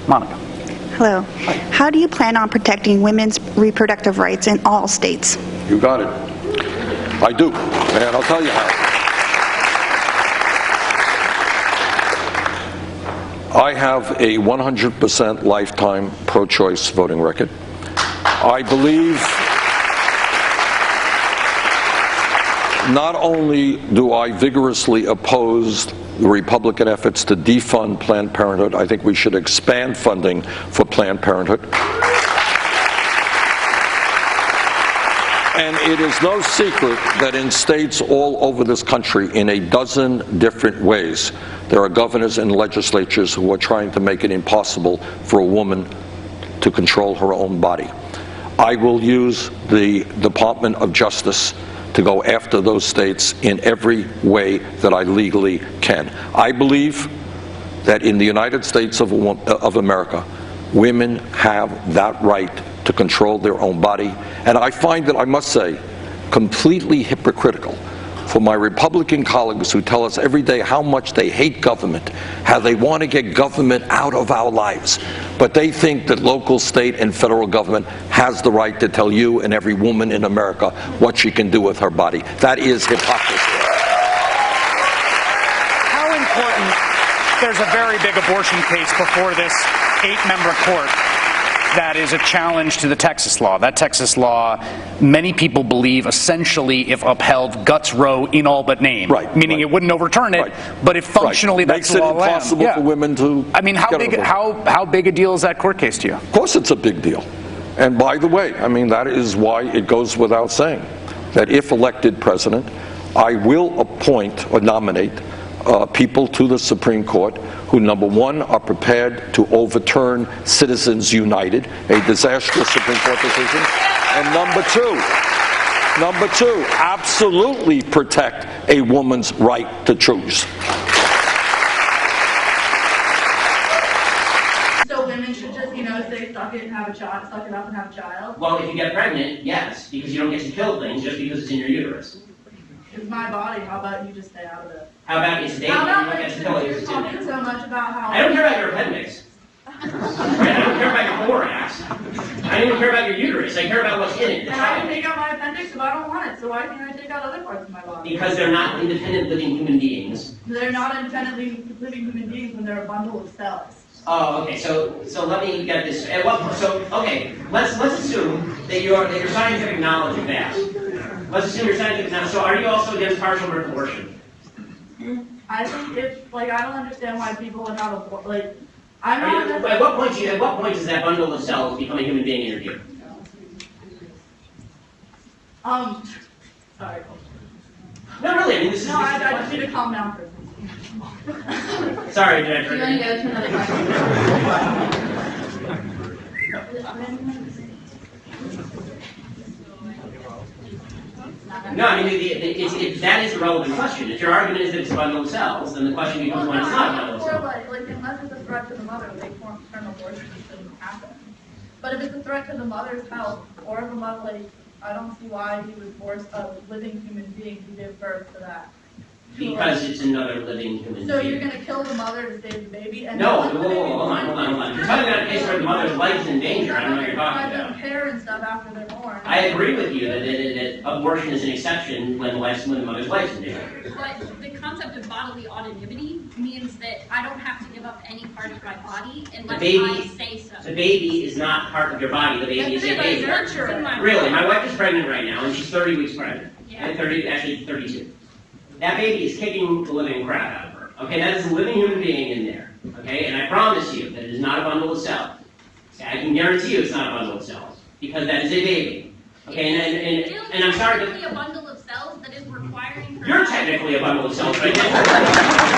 Monica. Hello. How do you plan on protecting women's reproductive rights in all states? You got it. I do, and I'll tell you how. I have a 100% lifetime pro-choice voting record. I believe not only do I vigorously oppose the Republican efforts to defund Planned Parenthood, I think we should expand funding for Planned Parenthood. And it is no secret that in states all over this country, in a dozen different ways, there are governors and legislatures who are trying to make it impossible for a woman to control her own body. I will use the Department of Justice to go after those states in every way that I legally can. I believe that in the United States of America, women have that right to control their own body. And I find that, I must say, completely hypocritical for my Republican colleagues who tell us every day how much they hate government, how they want to get government out of our lives. But they think that local, state, and federal government has the right to tell you and every woman in America what she can do with her body. That is hypocrisy. How important, there's a very big abortion case before this 8-member court that is a challenge to the Texas law. That Texas law, many people believe, essentially, if upheld, guts Roe in all but name. Right. Meaning it wouldn't overturn it, but if functionally that's the law. Makes it impossible for women to. I mean, how big a deal is that court case to you? Of course it's a big deal. And by the way, I mean, that is why it goes without saying that if elected president, I will appoint or nominate people to the Supreme Court who, number one, are prepared to overturn Citizens United, a disastrous Supreme Court decision, and number two, absolutely protect a woman's right to choose. So women should just, say suck it and have a child, suck it up and have a child? Well, if you get pregnant, yes, because you don't get to kill things just because it's in your uterus. It's my body. How about you just stay out of it? How about it's dangerous? How about you don't get to kill it because it's in talking so much about how... I don't care about your appendix. I don't care about your thorax. I don't even care about your uterus. I care about what's in it. And I can take out my appendix if I don't want it, so why can't I take out other parts of my body? Because they're not independent living human beings. They're not independently living human beings when they're a bundle of cells. Oh, okay. So let me get this. At what point? So okay, let's assume that your scientific knowledge is vast. Let's assume your scientific knowledge. So are you also against partial birth abortion? I think I don't understand why people would have I'm not. At what point does that bundle of cells become a human being in your view? Sorry. No, really. I mean, this is. No, I just need to calm down for a second. Sorry, did I trigger you? Want to go to another question? No, I mean, that is a relevant question. If your argument is that it's a bundle of cells, then the question becomes when it's not a bundle of cells. Unless it's a threat to the mother, term abortion shouldn't happen. But if it's a threat to the mother's health, or the mother, I don't see why he would force a living human being to give birth to that. Because it's another living human being. So you're going to kill the mother to save the baby? And no, hold on. You're talking about a case where the mother's life is in danger. I don't know what you're talking about. Care and stuff after they're born. I agree with you that abortion is an exception when the mother's life is in danger. But the concept of bodily autonomy means that I don't have to give up any part of my body unless I say so. The baby is not part of your body. The baby is a baby. Really, my wife is pregnant right now, and she's 30 weeks pregnant. Yeah. Actually 32. That baby is kicking the living crap out of her. Okay, that is a living human being in there. Okay, and I promise you that it is not a bundle of cells. Okay, I can guarantee you it's not a bundle of cells because that is a baby. Okay, and I'm sorry, but a bundle of cells that is requiring. You're technically a bundle of cells right now.